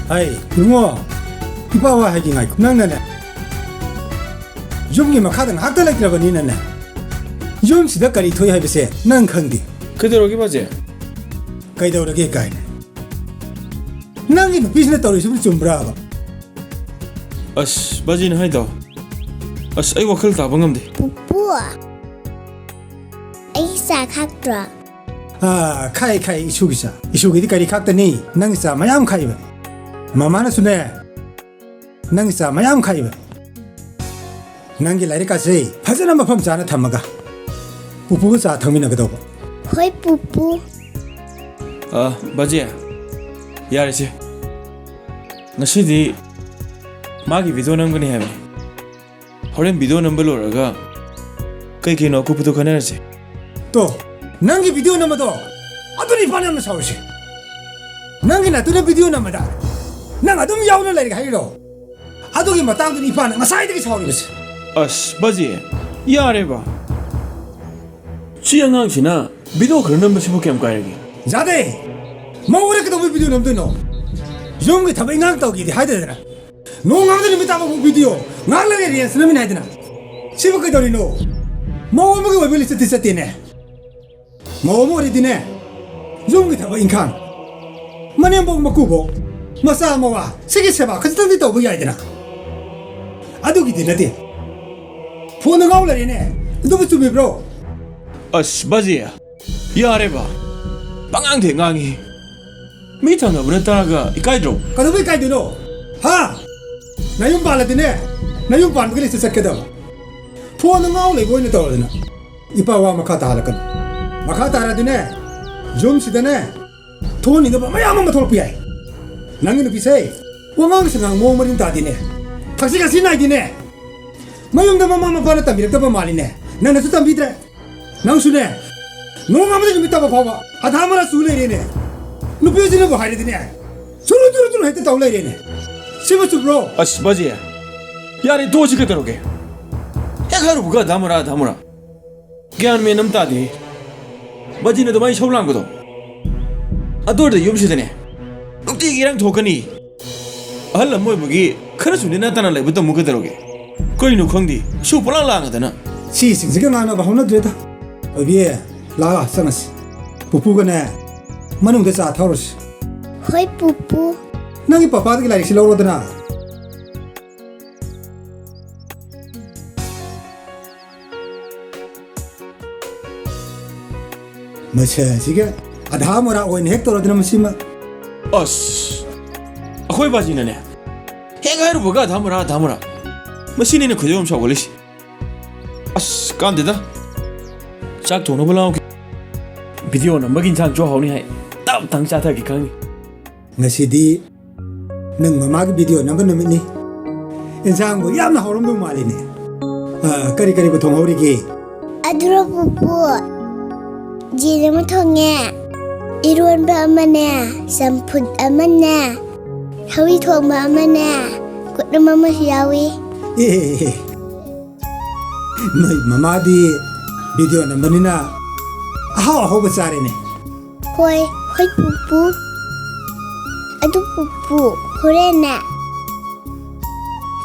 Hey, lungo. Ipawa hai ngai nang na. Yum gi makadang hakta like ra bani na na. Yum sida kari thoi hai bese nang khangdi. 그대로기 바지. Kai daw rage kai. Nang gi business tawri su chumbra ba. 아씨 바지는 하이다. 아씨 아이 와클 다 방금데. Pupua. Ay sa kaktra. Ah, kai isu gi sa. Isu gi kari khakta ni nang sa mayam khai ba. Mama na sune. Nang sa mayam khai ba. Nang gi lai ka sei. Phajana mafam chana thamaga. Pupu sa thangmina ga daw ba. Hoi pupu. 아 바지야. 야르지. 나시디 마기 비디오 넘거니 해매. 호렌 비디오 넘벌로라가 그이키노 쿠푸도 가네르지. 또 nangi video nama do aduni panam na sausi nangi na tuna video nama da nang adum yauna lai ga hiro adugi matang du ni pan ngasai de sauri bes 아씨 바지. 야레바. 치양강시나 비디오 그런 넘버 시부게 함까야기. jade mawre ka do video nam do no yong ga thabai ngang taw gi de haide da no ngang de mi ta ba video ngang la ge yen snami na de na sibu ka do ni no maw mo ge webili sati sati ne maw ri dine yong ga thabai inkhang mane bong makubo masa mawa sigi seba ka tan di to bu ya de na adugi de na de phone ngaw la ne do bu chu mi bro 아씨 바지야. 야레바. 방앙대 강이. 미타나 브레타가 이까이로. ka do kai de no ha na yung pala de ne na yung pan gi se ka do phone ngaw le go ni to de na ipa wa ma kha ta la kan ma kha ta ra de ne zum si de ne thon ni de ba ma ya ma thol pi ai nang ni pi se wa ngang se ngang mo ma rin ta de ne thak si ka si nai de ne ma yung de ma ma pa na ta bi ta ba ma li ne na na su tam bi de nang su ne no ma ma de mi ta ba pha ba a tha ma ra su le re ne nu pi ji ne ba hai de ne suru suru suru he ta taw le re ne sibu su bro 아씨 바지야. 야리 도시 그대로게. 해가로 부가 다무라. 기안메 넘다디. 바지네도 많이 서울한 거도. 아도르데 염시되네. 욱디기랑 도가니. 할라 뭐 무기 크르수니 나타나래 부터 무그대로게. 거기는 광디 슈플랑랑하다나. si sing sing na ba hona de da abi la sa na si pupu ga ne manung de sa thauros Hoi pupu. nangi papa de la si lo da na ma che si ga adha mora o ne hector de na si ma 아씨. 아코이 바지네네. 해가로 부가 다무라. 마신이네 그저 엄청 걸리시. 아씨 깐데다. 짝 돈어블라오. 비디오 넘버긴 장 좋아하니 해. 딱 당자타기 강이. ngasi di nang mama gi video nang na ni insang bo yam na horom du mali ne kari ba thong hori gi Adura pupu. Jina mo thonge. Iruan ba amana. Sampud amana. Hawi thong ba amana. Kut na mama siyawi. noi mama di video number ni na aho ba sare ne Hoi pupu. Adu pupu. Horena.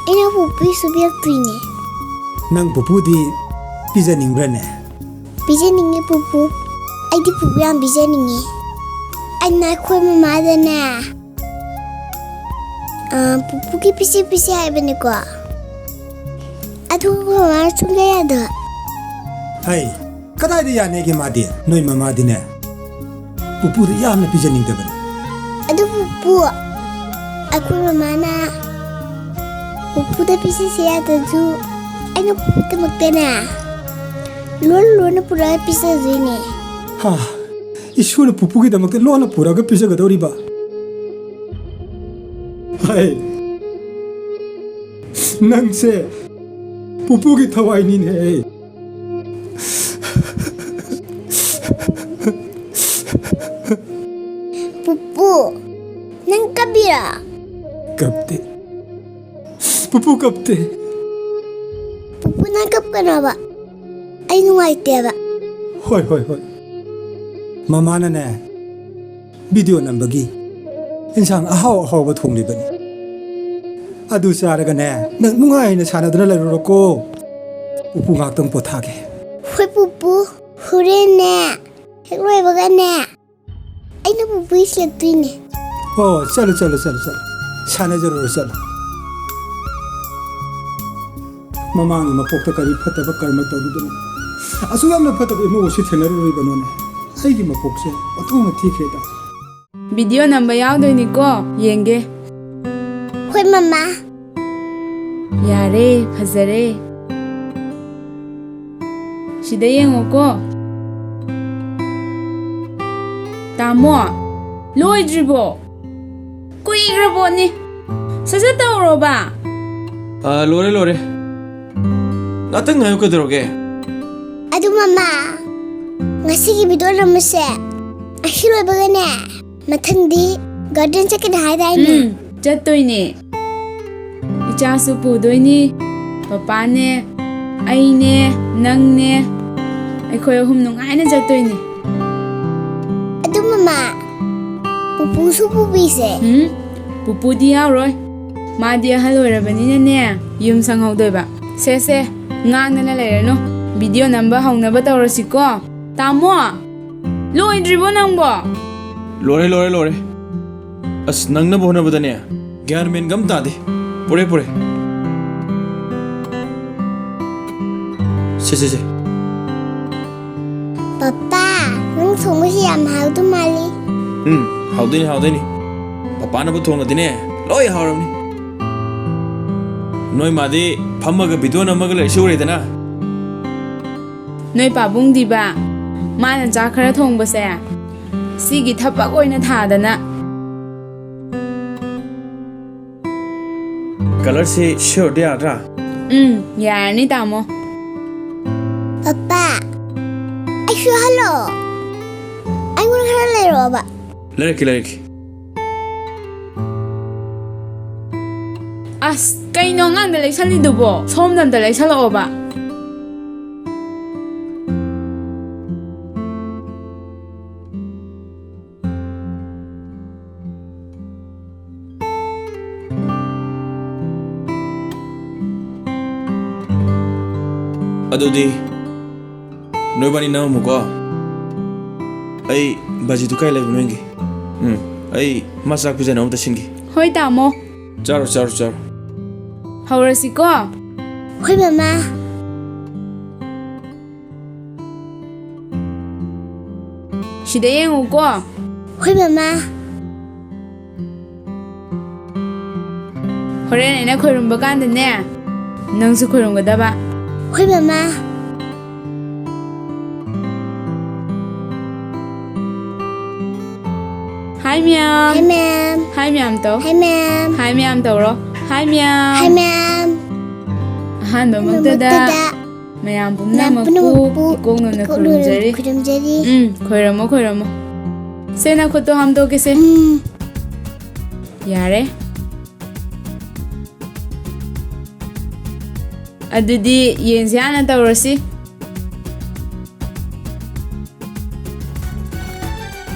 Ina pupu subiak tuine. nang pupu di pizza ning bra ne Bisa ningi pupu. Ay di pupu yang bisa ningi. Ay na koi mama da na. Pupu ki pisi ay bani ko. Adu ko mama chunga ya da. hai kadai de ya ne gi ma di noi mama di ne pupu di ya na pizza ning de ba Adu pupu. Aku mama na. Pupu da pisi siya da ju. Ay na pupu da magdana. Luan na pura pisa zuine. ha isu na pupu gi da mak lo na pura ga pizza ga dori ba hai nang se pupu gi thawai ni ne Pupu. Nang kabira. kapte pupu kapte Pupu nangkap ka na ba? Ay nungaite ba? hoi mama na ne video number gi ꯏꯟꯁꯥꯡ ꯑꯍꯥꯎ ꯑꯍꯥꯎꯕ ꯊꯣꯡꯂꯤꯕꯅꯤ ꯑꯗꯨ ꯆꯥꯔꯒꯅꯦ ꯅꯪ ꯅꯨꯡꯉꯥꯏꯅ ꯁꯥꯟꯅꯗꯨꯅ ꯂꯩꯔꯨꯔꯣꯀꯣ ꯄꯨꯄꯨ ꯉꯥꯛꯇꯪ ꯄꯣꯊꯥꯒꯦ ꯍꯣꯏ ꯄꯨꯄꯨ ꯍꯣꯔꯦꯟꯅꯦ ꯍꯦꯛ ꯂꯣꯏꯕꯒꯅꯦ ꯑꯩꯅ ꯄꯨꯄꯨ ꯏꯁꯤꯜꯂꯛꯇꯣꯏꯅꯦ ꯑꯣ ꯆꯠꯂꯣ ꯁꯥꯟꯅꯖꯔꯨꯔꯣ ꯆꯠꯂꯣ ꯃꯃꯥꯡꯒꯤ ꯃꯄꯣꯛꯇ ꯀꯔꯤ ꯐꯠꯇꯕ ꯀꯔꯃ ꯇꯧꯔꯨꯗꯅ ꯑꯁꯨꯛ ꯌꯥꯝꯅ ꯐꯠꯇꯕ ꯏꯃꯨꯡꯁꯤ ꯊꯦꯡꯅꯔꯨꯔꯤꯕꯅꯣꯅꯦ ꯑꯩꯒꯤ ꯃꯄꯣꯛꯁꯦ ꯑꯣꯟꯊꯣꯛꯅ ꯊꯤꯈ꯭ꯔꯦꯗ ꯚꯤꯗꯤꯑꯣ ꯅꯝꯕ ꯌꯥꯎꯗꯣꯏꯅꯤꯀꯣ ꯌꯦꯡꯒꯦ ꯍꯣꯏ ꯃꯃꯥ ꯌꯥꯔꯦ ꯐꯖꯔꯦ ꯁꯤꯗ ꯌꯦꯡꯉꯣꯀꯣ ꯇꯥꯃꯣ ꯂꯣꯏꯗ꯭ꯔꯤꯕꯣ ꯀꯨꯏꯈ꯭ꯔꯕꯣꯅꯤ ꯁꯠ ꯇꯧꯔꯣꯕ ꯂꯣꯏꯔꯦ ꯉꯥꯛꯇꯪ ꯉꯥꯏꯌꯨ ꯀꯩꯗꯧꯔꯒꯦ ꯑꯗꯨ ꯃꯃꯥ ꯉꯁꯤꯒꯤ ꯚꯤꯗꯤꯑꯣ ꯅꯝꯕꯁꯦ ꯑꯁꯤ ꯂꯣꯏꯕꯒꯅꯦ ꯃꯊꯪꯗꯤ ꯒꯥꯔꯗꯦꯟ ꯆꯠꯀꯅꯤ ꯍꯥꯏꯗꯥꯏꯅꯦ ꯆꯠꯇꯣꯏꯅꯦ ꯏꯆꯥꯁꯨ ꯄꯨꯗꯣꯏꯅꯤ ꯄꯄꯥꯅꯦ ꯑꯩꯅꯦ ꯅꯪꯅꯦ ꯑꯩꯈꯣꯏ ꯑꯍꯨꯝ ꯅꯨꯡꯉꯥꯏꯅ ꯆꯠꯇꯣꯏꯅꯦ ꯑꯗꯨ ꯃꯃꯥ ꯄꯨꯄꯨꯁꯨ ꯄꯨꯕꯤꯁꯦ ꯄꯨꯄꯨꯗꯤ ꯌꯥꯎꯔꯣꯏ ꯃꯥꯗꯤ ꯑꯍꯜ ꯑꯣꯏꯔꯕꯅꯤꯅꯅꯦ ꯌꯨꯝ ꯁꯪꯍꯧꯗꯣꯏꯕ ꯁꯦ ꯉꯥꯡꯗꯅ ꯂꯩꯔꯅꯨ ꯚꯤꯗꯤꯑꯣ ꯅꯝꯕ ꯍꯧꯅꯕ ꯇꯧꯔꯁꯤꯀꯣ ꯇꯥꯃꯣ ꯂꯣꯏꯗ꯭ꯔꯤꯕꯣ ꯅꯪꯕꯣ ꯂꯣꯏꯔꯦ ꯑꯁ ꯅꯪꯅꯕ ꯍꯣꯠꯅꯕꯗꯅꯦ ꯒ꯭ꯌꯥꯟ ꯃꯦꯟꯒ ꯑꯝ ꯇꯥꯗꯦ ꯄꯨꯔꯦ ꯁꯦ ꯄꯄꯥ ꯅꯪ ꯊꯣꯡꯕꯁꯤ ꯌꯥꯝ ꯍꯥꯎꯗꯧ ꯃꯥꯜꯂꯤ ꯍꯥꯎꯗꯣꯏꯅꯤ ꯄꯄꯥꯅꯕꯨ ꯊꯣꯡꯉꯗꯤꯅꯦ ꯂꯣꯏ ꯍꯥꯎꯔꯕꯅꯤ ꯅꯣꯏ ꯃꯥꯗꯤ ꯐꯝꯃꯒ ꯚꯤꯗꯤꯑꯣ ꯅꯝꯃꯒ ꯂꯩꯔꯤꯁꯤ ꯎꯔꯦꯗꯅ ꯅꯣꯏ ꯄꯥꯕꯨꯡꯗꯤꯕ ꯃꯥꯅ ꯆꯥꯛ ꯈꯔ ꯊꯣꯡꯕꯁꯦ ꯁꯤꯒꯤ ꯊꯕꯛ ꯑꯣꯏꯅ ꯊꯥꯗꯅ ꯀꯂꯔꯁꯤ ꯁꯤꯌꯣꯔꯗꯤ ꯌꯥꯗ꯭ꯔꯥ ꯌꯥꯔꯅꯤ ꯇꯥꯃꯣ ꯄꯄꯥ ꯑꯩꯁꯨ ꯍꯜꯂꯣ ꯑꯩꯉꯣꯟꯗ ꯈꯔ ꯂꯩꯔꯛꯑꯣꯕ ꯂꯩꯔꯛꯀꯦ ꯑꯁ ꯀꯩꯅꯣ ꯑꯉꯥꯡꯗ ꯂꯩꯁꯜꯂꯤꯗꯨꯕꯣ ꯁꯣꯝꯗ ꯑꯝꯇ ꯂꯩꯁꯜꯂꯛꯑꯣꯕ ꯑꯗꯨꯗꯤ ꯅꯣꯏꯕꯥꯅꯤ ꯅꯝꯃꯨꯀꯣ ꯑꯩ ꯕꯥꯖꯤꯗꯨ ꯀꯥꯏ ꯂꯩꯕꯅꯣ ꯌꯦꯡꯒꯦ ꯑꯩ ꯃꯥ ꯆꯥꯛ ꯄꯤꯖꯅꯕ ꯑꯝꯇ ꯁꯤꯟꯒꯦ ꯍꯣꯏ ꯇꯥꯃꯣ ꯆꯥꯔꯣ ꯍꯧꯔꯁꯤꯀꯣ ꯍꯣꯏ ꯃꯃꯥ ꯁꯤꯗ ꯌꯦꯡꯉꯨꯀꯣ ꯍꯣꯏ ꯃꯃꯥ ꯍꯣꯔꯦꯟ ꯑꯩꯅ ꯈꯣꯏꯔꯨꯝꯕ ꯀꯥꯟꯗꯅꯦ ꯅꯪꯁꯨ ꯈꯣꯏꯔꯨꯝꯒꯗꯕ ꯍꯣꯏ ꯃꯃꯥ Hi ma'am. Hi ma'am. Hi ma'am tau. Hi ma'am. Hi ma'am tau Hi ma'am. Hi ma'am. Ahanba magtada. Mayam pumnamaku ikongna khurumjari. Khoiramo. Sena khoto hamdo kese. Yare. Adudi yensiana taurasi.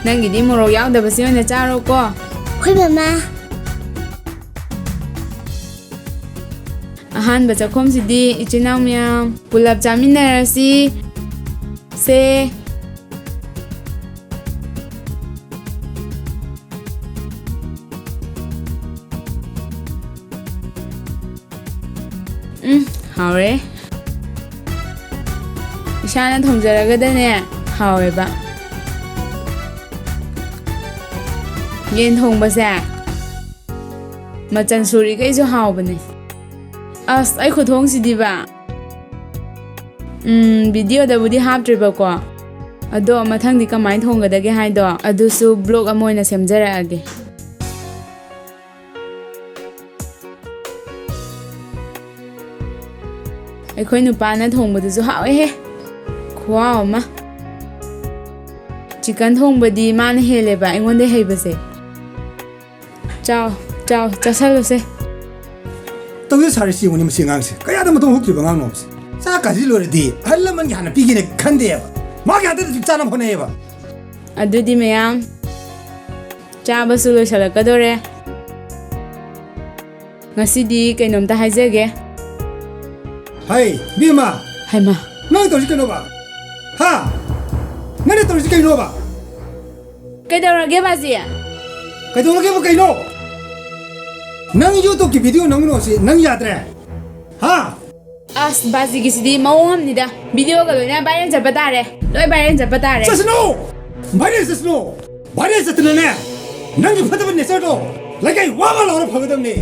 ꯅꯪꯒꯤꯗꯤ ꯃꯣꯔꯣꯛ ꯌꯥꯎꯗꯕꯁꯤ ꯑꯣꯏꯅ ꯆꯥꯔꯣꯀꯣ ꯍꯣꯏ ꯃꯃꯥ ꯑꯍꯥꯟꯕ ꯆꯥꯛꯈꯨꯝꯁꯤꯗꯤ ꯏꯆꯤꯟ ꯏꯅꯥꯎ ꯃꯌꯥꯝ ꯄꯨꯂꯞ ꯆꯥꯃꯤꯟꯅꯔꯁꯤ ꯁꯦ ꯍꯥꯎꯔꯦ ꯏꯁꯥꯅ ꯊꯣꯡꯖꯔꯒꯗꯅꯦ ꯍꯥꯎꯋꯦꯕ ꯌꯦꯟ ꯊꯣꯡꯕꯁꯦ ꯃꯆꯜ ꯁꯨꯔꯤꯈꯩꯁꯨ ꯍꯥꯎꯕꯅꯦ ꯑꯁ ꯑꯩ ꯈꯨꯊꯣꯡꯁꯤꯗꯤꯕ ꯚꯤꯗꯤꯑꯣꯗꯕꯨꯗꯤ ꯍꯥꯞꯇ꯭ꯔꯤꯕꯀꯣ ꯑꯗꯣ ꯃꯊꯪꯗꯤ ꯀꯃꯥꯏꯅ ꯊꯣꯡꯒꯗꯒꯦ ꯍꯥꯏꯗꯣ ꯑꯗꯨꯁꯨ ꯕ꯭ꯂꯣꯛ ꯑꯃ ꯑꯣꯏꯅ ꯁꯦꯝꯖꯔꯛꯑꯒꯦ ꯑꯩꯈꯣꯏ ꯅꯨꯄꯥꯅ ꯊꯣꯡꯕꯗꯨꯁꯨ ꯍꯥꯎꯋꯦꯍꯦ ꯈꯨꯍꯥꯎ ꯑꯃ ꯆꯤꯀꯟ ꯊꯣꯡꯕꯗꯤ ꯃꯥꯅ ꯍꯦꯜꯂꯦꯕ ꯑꯩꯉꯣꯟꯗ ꯍꯩꯕꯁꯦ ꯆꯥꯎ ꯆꯥꯁꯜꯂꯨꯁꯦ ꯇꯧꯖ ꯁꯥꯔꯤꯁꯤ ꯌꯦꯡꯉꯨꯅꯤ ꯃꯁꯤ ꯑꯉꯥꯡꯁꯦ ꯀꯌꯥꯗ ꯃꯇꯝ ꯍꯧꯈꯤꯕ ꯑꯉꯥꯡꯅꯣꯕꯁꯦ ꯆꯥꯛꯀꯥꯁꯤ ꯂꯣꯏꯔꯗꯤ ꯑꯍꯜ ꯂꯃꯟꯒꯤ ꯍꯥꯟꯅ ꯄꯤꯒꯦꯅ ꯈꯟꯗꯦꯕ ꯃꯥꯒꯤ ꯍꯥꯟꯅꯗꯁꯨ ꯆꯥꯅꯕ ꯍꯣꯠꯅꯩꯌꯦꯕ ꯑꯗꯨꯗꯤ ꯃꯌꯥꯝ ꯆꯥꯕꯁꯨ ꯂꯣꯏꯁꯤꯜꯂꯛꯀꯗꯣꯔꯦ ꯉꯁꯤꯗꯤ ꯀꯩꯅꯣꯝꯇ ꯍꯥꯏꯖꯒꯦ Hai, Bima, ꯍꯩꯃꯥ nang tawsi kano ba? Ha? Nang tawsi kano ba? ꯀꯩꯗꯧꯔꯒꯦ ꯕꯥꯖꯤ Kay tawlage ba kano? Nang YouTube ki video nang no si nang yadre. Ha? ꯑꯁ ꯕꯥꯖꯤꯒꯤꯁꯤꯗꯤ ꯃꯑꯣꯡ ꯑꯃꯅꯤꯗ ꯚꯤꯗꯤꯑꯣꯒ ꯂꯣꯏꯅ ꯚꯥꯏꯔꯦꯜ ꯆꯠꯄ ꯇꯥꯔꯦ ꯂꯣꯏ ꯚꯥꯏꯔꯦꯜ ꯆꯠꯄ ꯇꯥꯔꯦ Sasno! Sasno! Satna ne. Nang fataba ne sa do. Lagai wama la phagadam ne.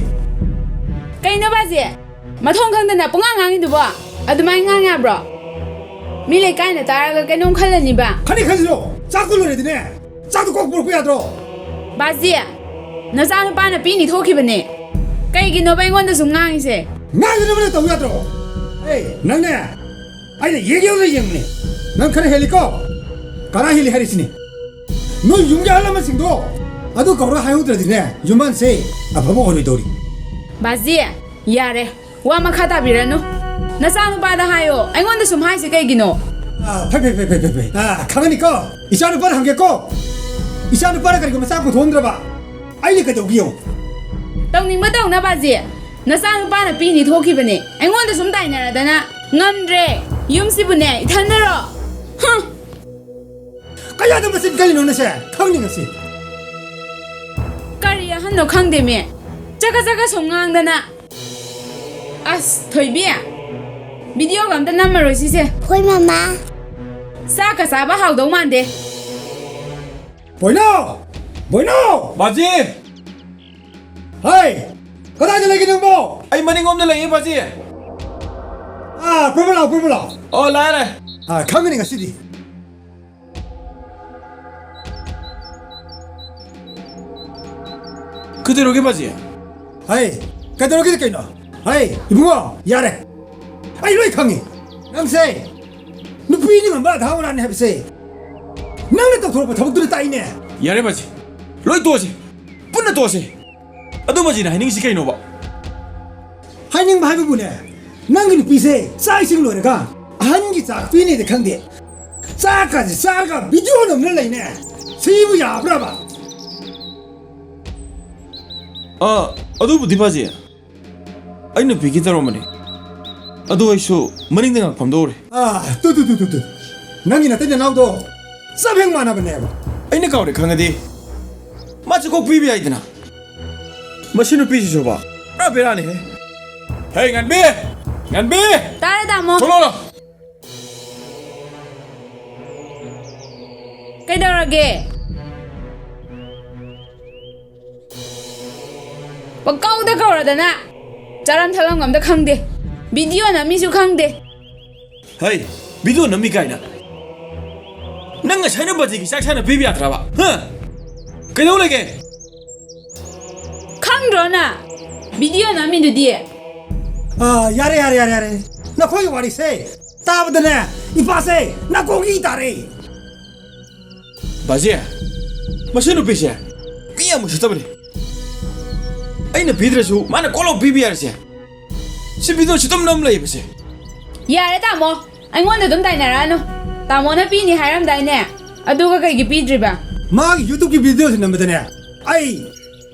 ꯀꯩꯅꯣ ꯕꯥꯖꯤ ꯃꯊꯣꯡ ꯈꯪꯗꯅ ꯄꯨꯡꯉꯥꯡ ꯉꯥꯡꯉꯤꯗꯨꯕꯣ ꯑꯗꯨꯃꯥꯏꯅ ꯉꯥꯡ ꯌꯥꯕ꯭ꯔꯣ ꯃꯤ ꯂꯩꯀꯥꯏꯅ ꯇꯥꯔꯒ ꯀꯩꯅꯣꯝ ꯈꯜꯂꯅꯤꯕ Khani khajro. Chakku lore dine. Chakku kok pur yadro. ꯕꯥꯖꯤ ꯅꯆꯥꯅꯨꯄꯥꯅ ꯄꯤꯅꯤ ꯊꯣꯛꯈꯤꯕꯅꯦ ꯀꯩꯒꯤꯅꯣꯕ ꯑꯩꯉꯣꯟꯗ ꯁꯨꯝ ꯉꯥꯡꯉꯤꯁꯦ Nang ne taw yadro. Hey, nang ne. Ai ne yege ole yemne. Nang khane heliko. Kara heli harisini. No yumge alama singdo. Adu kawra hayudra dine. Yuman se afabo ori dori. ꯕꯥꯖꯤ ꯌꯥꯔꯦ ꯋꯥ ꯃꯈꯥ ꯇꯥꯕꯤꯔꯅꯨ ꯅꯆꯥꯅꯨꯄꯥꯗ ꯍꯥꯏꯌꯣ ꯑꯩꯉꯣꯟꯗ ꯁꯨꯝ ꯍꯥꯏꯁꯦ ꯀꯩꯒꯤꯅꯣ Pei. Khangani ko. Isanu par hange ko. Isanu par kari ko masa ko thondra ba. Ai ne ka daw giyo. ꯇꯧꯅꯤꯡꯕ ꯇꯧꯅ ꯕꯥꯖꯤ ꯅꯆꯥꯅꯨꯄꯥꯅ ꯄꯤꯅꯤ ꯊꯣꯛꯈꯤꯕꯅꯦ ꯑꯩꯉꯣꯟꯗ ꯁꯨꯝ ꯇꯥꯏꯅꯔꯗꯅ ꯉꯝꯗ꯭ꯔꯦ ꯌꯨꯝꯁꯤꯕꯨꯅꯦ ꯏꯊꯟꯗꯔꯣ Kaya da masin kali no na se. Khangni ngasi. ꯀꯔꯤ ꯑꯍꯟꯅꯣ ꯈꯪꯗꯦꯃꯦ ꯆꯒ ꯁꯨꯝ ꯉꯥꯡꯗꯅ ꯑꯁ ꯊꯣꯏꯕꯤ ꯚꯤꯗꯤꯑꯣꯒ ꯑꯝꯇ ꯅꯝꯃꯔꯣꯏ ꯁꯤꯁꯦ Hoi mama. ꯆꯥꯛꯀ ꯆꯥꯕ ꯍꯥꯎꯗꯧ ꯃꯥꯟꯗꯦ Boino! Boino! 바지 Hai. Kada ja lagi nang bo. 아이 마닝omda lagi 바지 Purpula. 라이라 Khangni ngasi di. 그대로게 바지 Hai. Ka daw gi kai no. Hai, ibungo. Yare. Ai loi khangi. Nang se. Nu pi ni ma da wa ni ha se. Nang ne taw thor pa thabuk du tai ne. 야래 바지 로이 도시 뿐나 도시 아도 바지나 하이닝 시카이 노바 Hai ning ba bu ne. Nang ni pi se. Sai sing lo ne ka. An gi sa pi ni de khang de. Sa ka video no ne lai ne. Si bu ya bra ba. 아도 부디 바지 아이는 비기다로 마니 아도 아이쇼 마닝댕아 밤도래 Tu. Nang ni na te na do. Sa bheng ma na ba ne ba. 아이네 가오래 강아디 마치 꼭 비비 아이드나 마신을 삐지 줘봐 아 베라니 헤이 간비 ꯇꯥꯔꯦ ꯇꯥꯃꯣ 돌아라 ꯀꯩꯗꯧꯔꯒꯦ ꯄꯀꯧꯗ ꯀꯧꯔꯗꯅ ꯆꯥꯔꯝ ꯊꯛꯂꯝ ꯑꯝꯇ ꯈꯪꯗꯦ video ꯅꯝꯃꯤꯁꯨ ꯈꯪꯗꯦ 헤이 비디오 넘미 가이나 낭가 샤이는 바지기 싹샤나 비비 아트라바 그래오래게 ꯈꯪꯗ꯭ꯔꯣꯅ video ꯅꯝꯃꯤꯗꯨꯗꯤ Yare. Na khoi wari se. Ta ba ne. Ipa se. Na ko gi ta re. 바지야 마신을 삐시야 삐야 뭐 싶다버리 아이는 비드레수 마나 꼴로 비비 아르시야 시비도 시덤 넘라 이버시 ꯌꯥꯔꯦ ꯇꯥꯃꯣ ꯑꯩꯉꯣꯟꯗ ꯑꯗꯨꯝ ꯇꯥꯏꯅꯔꯛꯑꯅꯨ ꯇꯥꯃꯣꯅ ꯄꯤꯅꯤ ꯍꯥꯏꯔꯝꯗꯥꯏꯅꯦ ꯑꯗꯨꯒ ꯀꯩꯒꯤ ꯄꯤꯗ꯭ꯔꯤꯕ Ma YouTube ki video se nam ne. Ai.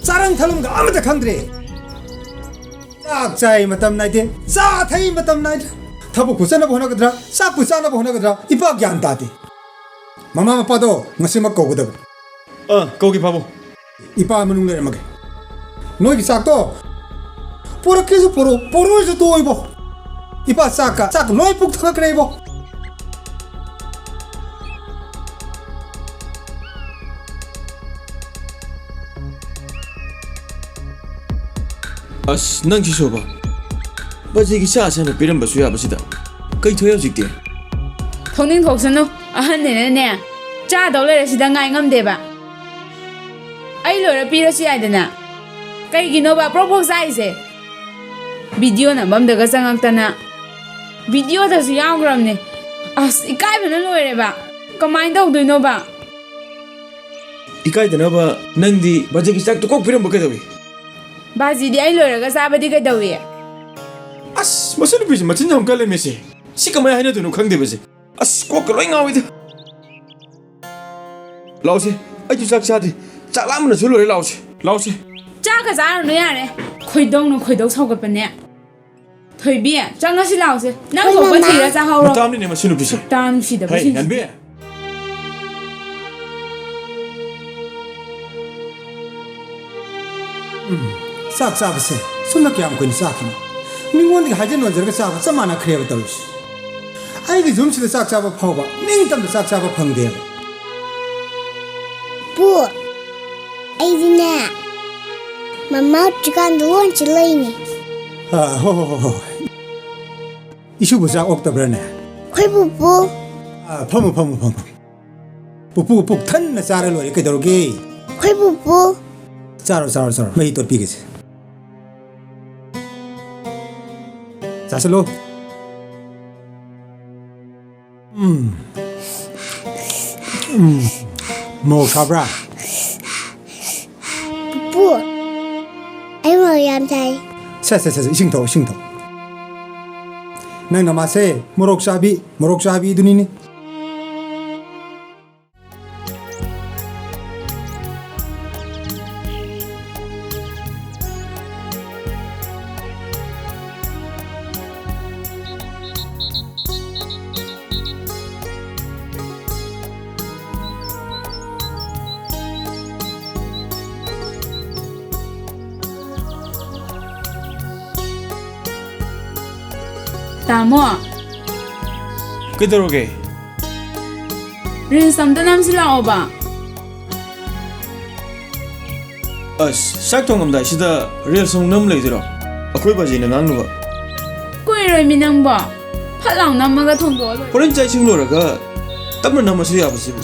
Sarang thalum ga amata khang dre. Sak chai matam nai de. Sa thai matam nai. Thabu khusana bo na gadra. Sa pusana bo na gadra. Ipa gyan ta de. Mama papa do ngasi mak ko gudab. 거기 바보 Ipa manung le mag. Noi ki sak to. Pura kisu poro se to ibo. Ipa sak noi puk thak re ibo. 아씨 난 기셔봐 바지기 샤샤나 비름 바수야 바시다 거의 더야 직대 ꯊꯣꯛꯅꯤꯡ ꯊꯣꯛꯁꯅꯨ ꯑꯍꯟꯅꯤꯅꯅꯦ ꯆꯥꯗꯧ ꯂꯩꯔꯁꯤꯗ ꯉꯥꯏ ꯉꯝꯗꯦꯕ ꯑꯩ ꯂꯣꯏꯔ ꯄꯤꯔꯁꯨ ꯌꯥꯏꯗꯅ ꯀꯩꯒꯤꯅꯣꯕ ꯄ꯭ꯔꯣꯛ ꯆꯥꯏꯁꯦ video ꯅꯝꯕꯝꯗꯒ ꯆꯪꯉꯛꯇꯅ ꯚꯤꯗꯤꯑꯣꯗꯁꯨ ꯌꯥꯎꯈ꯭ꯔꯕꯅꯦ ꯑꯁ ꯏꯀꯥꯏꯕꯅ ꯂꯣꯏꯔꯦꯕ ꯀꯃꯥꯏꯅ ꯇꯧꯗꯣꯏꯅꯣꯕ 이까이드나봐 낭디 바지기 싹도 꼭 비름 먹게다위 ꯕꯥꯖꯤꯗꯤ ꯑꯩ ꯂꯣꯏꯔꯒ ꯆꯥꯕꯗꯤ ꯀꯩꯗꯧꯏ 아씨 마신을 삐지 마친 좀 깔래매시 시까마야 하이나도 누 강대베시 아씨 꼭 그로잉 아위드 라오시 아이주 싹샤디 ꯆꯥꯛ ꯂꯥꯝꯕꯅꯁꯨ ꯂꯣꯏꯔꯦ ꯂꯥꯎꯁꯤ ꯂꯥꯎꯁꯤ ꯆꯥꯛꯀ ꯆꯥꯔꯨꯅꯨ ꯌꯥꯔꯦ ꯈꯣꯏꯗꯧꯅ ꯈꯣꯏꯗꯧ ꯁꯧꯒꯠꯄꯅꯦ ꯊꯣꯏꯕꯤ ꯆꯪꯉꯁꯤ ꯂꯥꯎꯁꯦ ꯅꯪ ꯍꯣꯏ, ꯊꯣꯛꯄ ꯃꯃꯥ. ꯊꯤꯔ ꯆꯥꯍꯧꯔꯣ ꯃꯇꯥꯝꯅꯤꯅꯦ ꯃꯁꯤ ꯅꯨꯄꯤꯁꯦ ꯇꯥ ꯅꯨꯡꯁꯤꯗꯕ ꯍꯩ ꯅꯟꯕꯤ ꯆꯥꯛ ꯆꯥꯕꯁꯦ ꯁꯨꯝꯅ ꯀꯌꯥꯝ ꯀꯨꯏꯅ ꯆꯥꯈꯤꯅꯤ ꯃꯤꯉꯣꯟꯗꯒꯤ ꯍꯥꯏꯖꯟ ꯅꯣꯟꯖꯔꯒ ꯆꯥꯕ ꯆꯞ ꯃꯥꯟꯅꯈ꯭ꯔꯦꯕ ꯇꯧꯔꯤꯁꯤ ꯑꯩꯒꯤ ꯌꯨꯝꯁꯤꯗ ꯆꯥꯛ ꯆꯥꯕ ꯐꯥꯎꯕ ꯅꯤꯡꯇꯝꯅ ꯆꯥꯛ ꯆꯥꯕ ꯐꯪꯗꯦꯕ ꯄꯨ ꯑꯩꯗꯤꯅꯦ ꯃꯃꯥ ꯎꯗ꯭ꯔꯤꯀꯥꯟꯗ ꯂꯣꯟꯁꯤ ꯂꯩꯅꯤ ꯍꯣꯏ ꯏꯁꯨꯕꯨ ꯆꯥꯛ ꯑꯣꯛꯇꯕ꯭ꯔꯅꯦ ꯑꯩꯈꯣꯏ ꯄꯨꯄꯨ ꯐꯝꯃꯨ ꯄꯨꯄꯨ ꯄꯨꯛ ꯊꯟꯅ ꯆꯥꯔ ꯂꯣꯏꯔꯦ ꯀꯩꯗꯧꯔꯒꯦ ꯑꯩꯈꯣꯏ ꯄꯨꯄꯨ ꯆꯥꯔꯣ ꯃꯍꯤ ꯇꯣꯠꯄꯤꯒꯦꯁꯦ ꯆꯥꯁꯤꯜꯂꯨ ꯃꯣꯔꯣꯛ ꯁꯥꯕ꯭ꯔꯥ ꯄꯨꯄꯨ ꯑꯩ ꯃꯣꯔꯣꯛ ꯌꯥꯝ ꯆꯥꯏ ꯁꯦ 이싱 더 ꯅꯪ ꯅꯃꯥꯁꯦ 모록 ꯆꯥꯕꯤꯗꯨꯅꯤꯅꯦ ꯇꯥꯃꯣ ꯀꯩꯗꯧꯔꯒꯦ ꯔꯤꯜꯁ ꯑꯝꯇ ꯅꯝꯁꯤꯜꯂꯛꯑꯣꯕ ꯑꯁ ꯆꯥꯛ ꯊꯣꯡꯉꯝꯗꯥꯏꯁꯤꯗ ꯔꯤꯜꯁ ꯑꯃꯨꯛ ꯅꯝ ꯂꯩꯗꯣꯏꯔꯣ ꯑꯩꯈꯣꯏ ꯕꯥꯖꯤꯅ ꯉꯥꯡꯅꯕ ꯀꯨꯏꯔꯣꯏꯃꯤ ꯅꯪꯕꯣ ꯐꯠ ꯂꯥꯎ ꯅꯝꯃꯒ ꯊꯣꯡꯗꯣꯛꯑ ꯂꯣꯏꯔꯦ ꯍꯣꯔꯦꯟ ꯆꯥꯛ ꯏꯁꯤꯡ ꯂꯣꯏꯔꯒ ꯇꯞꯅ ꯅꯝꯃꯁꯨ ꯌꯥꯕꯁꯤꯕꯨ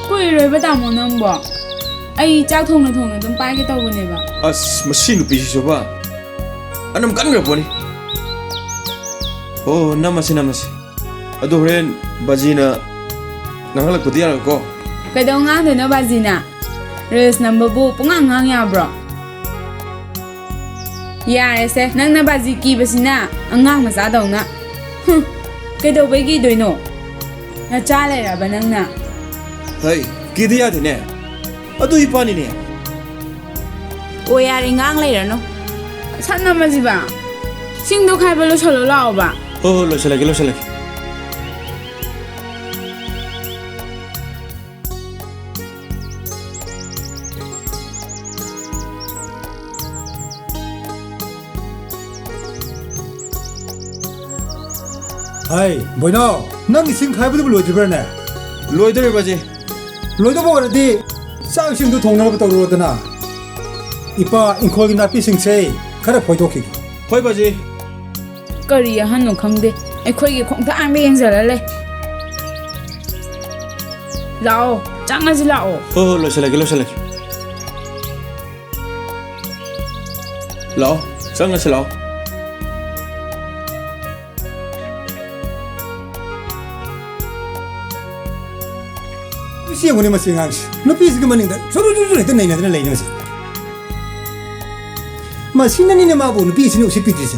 ꯀꯨꯏꯔꯣꯏꯕ ꯇꯥꯃꯣ ꯅꯪꯕꯣ ꯑꯩ ꯆꯥꯛ ꯊꯣꯡꯅ ꯑꯗꯨꯝ ป้ꯥꯏꯒꯦ ꯇꯧꯕꯅꯦꯕ ꯑꯁ ꯃꯁꯤ ꯅꯨꯄꯤꯁꯤꯁꯨꯕ ꯑꯅꯝ ꯀꯟꯈ꯭ꯔꯕꯣꯅꯤ ꯑꯣ ꯅꯝꯃꯁꯤ ꯑꯗꯣ ꯍꯣꯔꯦꯟ ꯕꯥꯖꯤꯅ ꯉꯥꯡꯍꯜꯂꯛꯄꯗꯤ ꯌꯥꯔꯣꯏꯀꯣ ꯀꯩꯗꯧ ꯉꯥꯡꯗꯣꯏꯅꯣ ꯕꯥꯖꯤꯅ ꯔꯤल्स ꯅꯝꯕꯕꯨ ꯄꯨꯡꯉꯥꯡ ꯌꯥꯕ꯭ꯔꯣ ꯌꯥꯔꯦꯁꯦ ꯅꯪꯅ ꯕꯥꯖꯤ ꯀꯤꯕꯁꯤꯅ ꯑꯉꯥꯡ ꯃꯆꯥꯗꯧꯅ ꯀꯩꯗꯧꯕꯩ ꯀꯤꯗꯣꯏꯅꯣ ꯅꯆꯥ ꯂꯩꯔꯕ ꯅꯪꯅ ꯍꯩ ꯀꯤꯗꯤ ꯌꯥꯗꯦꯅꯦ ꯑꯗꯨ ꯏꯄꯥꯅꯤꯅꯦ ꯑꯣ ꯌꯥꯔꯦ ꯉꯥꯡ ꯂꯩꯔꯅꯨ ꯁꯠ ꯅꯝꯃꯁꯤꯕ ꯁꯤꯡꯗꯣ ꯈꯥꯏꯕ ꯂꯣꯏꯁꯜꯂꯣ ꯂꯥꯛꯑꯣꯕ ꯍꯣꯏ ꯂꯣꯏꯁꯤꯜꯂꯒꯦ ꯍꯥꯏ ꯕꯣꯏꯅꯥꯎ ꯅꯪ ꯏꯁꯤꯡ ꯈꯥꯏꯕꯗꯨꯕꯨ ꯂꯣꯏꯗ꯭ꯔꯤꯕ꯭ꯔꯅꯦ ꯂꯣꯏꯗꯧꯔꯦ ꯕꯥꯖꯤ ꯂꯣꯏꯗꯕ ꯑꯣꯏꯔꯗꯤ ꯆꯥꯛ ꯏꯁꯤꯡꯗꯨ ꯊꯣꯡꯅꯕ ꯇꯧꯔꯨꯔꯣꯗꯅ ꯏꯄꯥ ꯏꯪꯈꯣꯜꯒꯤ ꯅꯥꯄꯤꯁꯤꯡꯁꯦ ꯈꯔ ꯐꯣꯏꯗꯣꯛꯈꯤꯒꯦ ꯍꯣꯏ ꯕꯥꯖꯤ ꯀꯔꯤ ꯑꯍꯟꯅꯣ ꯈꯪꯗꯦ ꯑꯩꯈꯣꯏꯒꯤ ꯈꯣꯡꯊꯥꯡꯕ ꯌꯦꯡꯖꯜꯂ ꯂꯩ ꯂꯥꯛꯑꯣ ꯆꯪꯉꯁꯤ ꯂꯥꯛꯑꯣ ꯍꯣꯏ ꯂꯣꯏꯁꯤꯜꯂꯒꯦ ꯂꯥꯛꯑꯣ ꯆꯪꯉꯁꯤ ꯂꯥꯛꯑꯣ ꯁꯤ ꯌꯦꯡꯉꯨꯅꯦ ꯃꯁꯤ ꯑꯉꯥꯡꯁꯤ ꯅꯨꯄꯤꯁꯤꯒꯤ ꯃꯅꯤꯡꯗ ꯁꯨꯔꯨ ꯍꯦꯛꯇ ꯅꯩꯅꯗꯅ ꯂꯩꯅꯤ ꯃꯁꯤꯅꯅꯤꯅꯦ ꯃꯥꯕꯨ ꯅꯨꯄꯤꯁꯤꯅ ꯎꯁꯤꯠꯄꯤꯗ꯭ꯔꯤꯁꯦ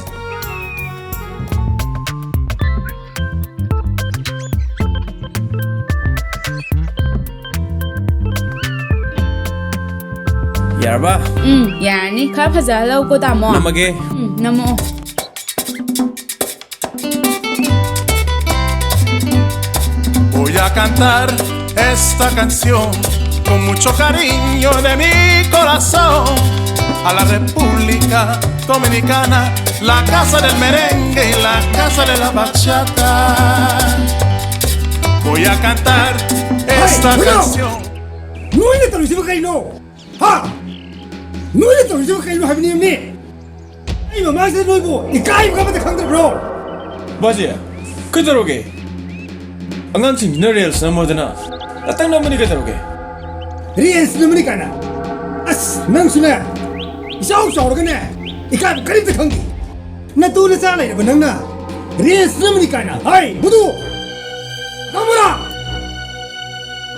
ꯌꯥꯔꯕ ꯌꯥꯔꯅꯤ ꯈꯔ ꯐꯖꯍꯜꯂꯧꯀꯣ ꯇꯥꯃꯣ ꯅꯝꯃꯒꯦ ꯅꯝꯃꯛꯑꯣ Voy a cantar esta canción con mucho cariño de mi corazón a la República Dominicana, la casa del merengue y la casa de la bachata. Voy a cantar esta canción. 노인네 떨어지면 가이노 하 노인네 떨어지면 가이노 하비님니 이거 마세 놀고 이 까이고 가면 강들어 바지 그대로게 안강친 너리얼스 넘어드나 나딱 넘으니 그대로게 리엔스 넘으니까나 아스 낭수네 이샤옥샤오르겠네 이 까이고 가림도 강기 나 또는 싸나 이러고 낭나 리엔스 넘으니까나 아이 모두 넘어라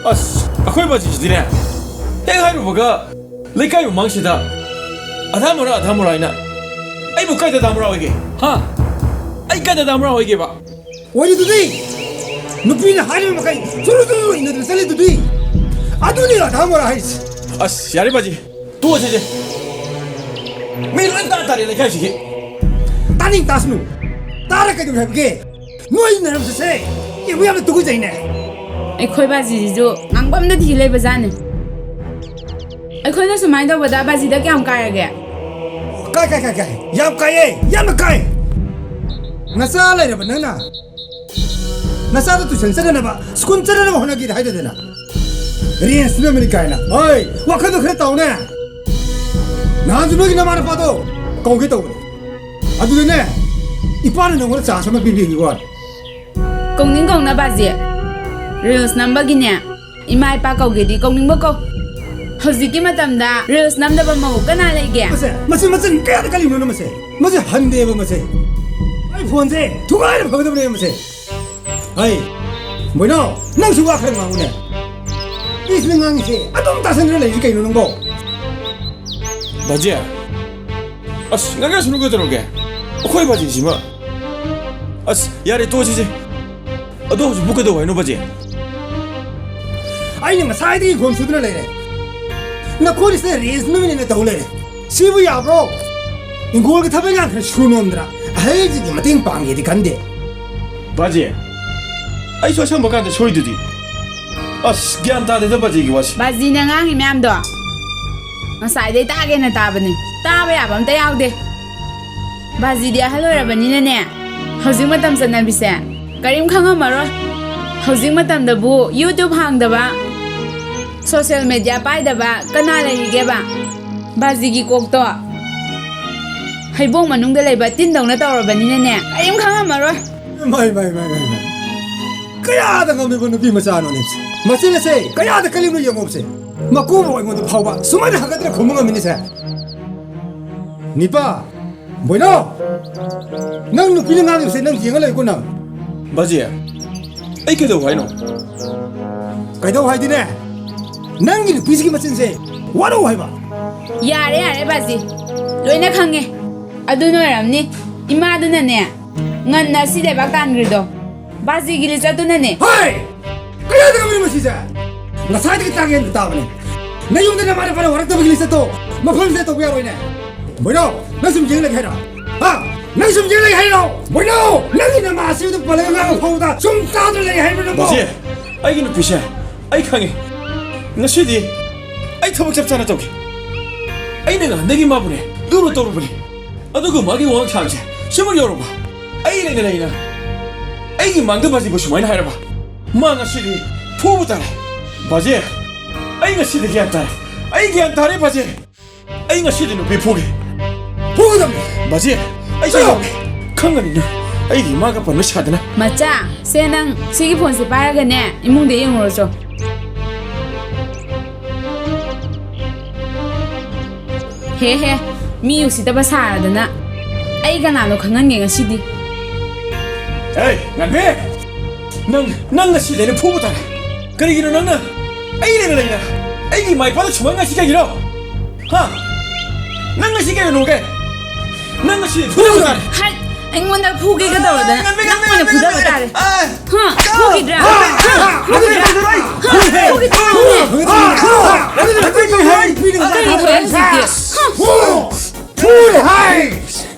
아스 아코이 바지시디네 해가이로 뭐가 레카이로 망시다 아다모라 이나 아이 뭐 까이다 다모라 이게 하 아이 까이다 다모라 이게 봐 어디도디 누피는 하리면 막아이 소로소로 있는 살리도디 아두니가 다모라 하이스 아씨 야리 바지 또 어제지 밀란 따다리 가시기 따닝 따스누 따라가 좀 해볼게 너희 나름 세세 이거 왜 두고 있네 ꯑꯩꯈꯣꯏ ꯕꯥꯖꯤꯁꯨ ꯉꯥꯡꯐꯝꯗ ꯊꯤ ꯂꯩꯕꯖꯥꯠꯅꯤ ꯑꯩꯈꯣꯏꯅ ꯁꯨꯃꯥꯏꯅ ꯇꯧꯕꯗ ꯕꯥꯖꯤꯗ ꯀꯌꯥꯝ ꯀꯥꯏꯔꯒꯦ 까이 야 까이 야마 까이 나사 라이라바 나나 나사도 또 전설하나 봐 스콘 짜라나 봐 호나기를 해야 되나 리엔 스면이 까이나 어이 와카도 그랬다 오네 나주먹이나 말아 봐도 거기다 오네 아주 되네 이빠는 영어로 자서만 비비기고 ꯀꯧꯅꯤꯡ ꯀꯧꯅ ꯕꯥꯖꯤ ꯔꯤꯜꯁ ꯅꯝꯕꯒꯤꯅꯦ ꯏꯃꯥ ꯏꯄꯥ ꯀꯧꯒꯦꯗꯤ ꯀꯧꯅꯤꯡꯕ ꯀꯧ ꯍꯧꯖꯤꯛꯀꯤ ꯃꯇꯝꯗ ꯔꯤꯜꯁ ꯅꯝꯗꯕ ꯃꯧ ꯀꯅꯥ ꯂꯩꯒꯦ 맞지 깨야도 깔리면 맞지 맞지 한대 봐 맞지 아이 폰세 두 가지 버거도 그래 맞지 아이 뭐노 난 수가 할 마음이네 이 생각이지 아동 다선을 내니까 이러는 거 바지 아씨 나가 수는 거 들어오게 코이 바지지마 아씨 야리 또 어제지 너 혹시 묶어도 와 이놈 바지 아니 뭐 사이드이 권수들을 내네 나 코리스에 레이스 놈이네 더울래 시부야 브로 이걸 그 타변이 안 슈놈들아 알지 니 마팅 방에디 간대 바지 아이 저 참 먹한테 소리들이 아씨 기안 다 되던 바지 이게 와시 ꯕꯥꯖꯤꯅ ꯉꯥꯡꯉꯤ ꯃꯌꯥꯝꯗꯣ ꯉꯁꯥꯏꯗꯩ ꯇꯥꯒꯦꯅ ꯇꯥꯕꯅꯤ ꯇꯥꯕ ꯌꯥꯕ ꯑꯝꯇ ꯌꯥꯎꯗꯦ ꯕꯥꯖꯤꯗꯤ ꯑꯍꯜ ꯑꯣꯏꯔꯕꯅꯤꯅꯅꯦ ꯍꯧꯖꯤꯛ ꯃꯇꯝ ꯆꯠꯅꯕꯤꯁꯦ ꯀꯔꯤꯝ ꯈꯪꯉꯝꯃꯔꯣꯏ ꯍꯧꯖꯤꯛ ꯃꯇꯝꯗꯕꯨ ꯌꯨꯇ꯭ꯌꯨꯕ ꯍꯥꯡꯗꯕ ꯁꯣꯁꯤꯌꯦꯜ ꯃꯦꯗꯤꯌꯥ ꯄꯥꯏꯗꯕ ꯀꯅꯥ ꯂꯩꯔꯤꯒꯦꯕ ꯕꯥꯖꯤꯒꯤ ꯀꯣꯛꯇꯣ ꯍꯩꯕꯣꯡ ꯃꯅꯨꯡꯗ ꯂꯩꯕ ꯇꯤꯟꯗꯧꯅ ꯇꯧꯔꯕꯅꯤꯅꯅꯦ ꯀꯔꯤꯝ ꯈꯪꯉꯝꯃꯔꯣꯏ 마이 그야다 가면 누비 마자노네 마실레세 그야다 kallim을 영 없세 마고보 이거도 파봐 수많은 하가들 고문가 미니세 니빠 뭐노 난 누비는 나도 없세 난 기행을 했고 나 바지 아이 그래도 와 이놈 가이도 하이디네 난 기는 비스기 맞은세 와로 와봐 ꯌꯥꯔꯦ ꯌꯥꯔꯦ ꯕꯥꯖꯤ ꯂꯣꯏꯅ ꯈꯪꯉꯦ ꯑꯗꯨꯅ ꯑꯣꯏꯔꯝꯅꯤ ꯏꯃꯥꯗꯨꯅꯅꯦ ꯉꯟꯅ ꯁꯤ ꯂꯩꯕꯥꯛ ꯇꯥꯟꯈ꯭ꯔꯤꯗꯣ ꯕꯥꯖꯤꯒꯤ ꯂꯤꯆꯠꯇꯨꯅꯅꯦ 하이 그야다 가면 마시자 나 사이드기 땅에 있는 따보네 내 용대나 말에 바로 와락다보기 있었도 마품세 또 구야로이네 뭐노 나좀 기행을 해라 나좀 기행을 해라 뭐노 나기는 마시도 빨리 가고 포우다 좀 따들래 해보는 거 바지 아이 기는 비시야 아이 강해 나 쉬디 아이 터벅 잡잖아 저기 아이 내가 내기 마부네 누로 떠오르니 아너 그 마기 왕 창세 심을 열어봐 아이 내가 아이 만두 바지 보시 많이 하여봐 마가 쉬디 포부다래 바지 아이가 쉬디 기한다 아이가 다래 바지 아이가 쉬디는 비포게 포우다며 바지 아이 저 강간이냐 아이기 마가 번호 샤드나 ꯃꯆꯥ ꯁꯦ ꯅꯪ ꯁꯤꯒꯤ ꯐꯣꯟꯁꯦ ꯄꯥꯏꯔꯒꯅꯦ ꯏꯃꯨꯡꯗ ꯌꯦꯡꯉꯨꯔꯁꯨ ꯍꯦ ꯃꯤ ꯎꯁꯤꯠꯇꯕ ꯁꯥꯔꯗꯅ ꯑꯩ ꯀꯅꯥꯅꯣ ꯈꯪꯍꯟꯒꯦ ꯉꯁꯤꯗꯤ 에이 난배 난 같이 내는 포부다 그러기는 너는 아이래는 내가 아이기 많이 받아 주만가 시작이라 난 같이 개는 오게 난 같이 포부다 ฮัดꯑꯩꯉꯣꯟꯗ ꯐꯨꯒꯦꯒ ꯇꯧꯔꯗꯅ ꯅꯪ ꯑꯣꯏꯅ ꯐꯨꯗꯕ ꯇꯥꯔꯦ ꯐꯨꯈꯤꯗ꯭ꯔꯥ 포우래 하이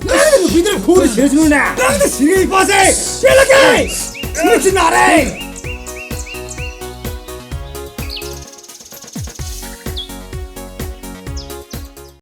나는 비들 포우를 제주는데 나한테 시계이 빠세 연락해 미친 나래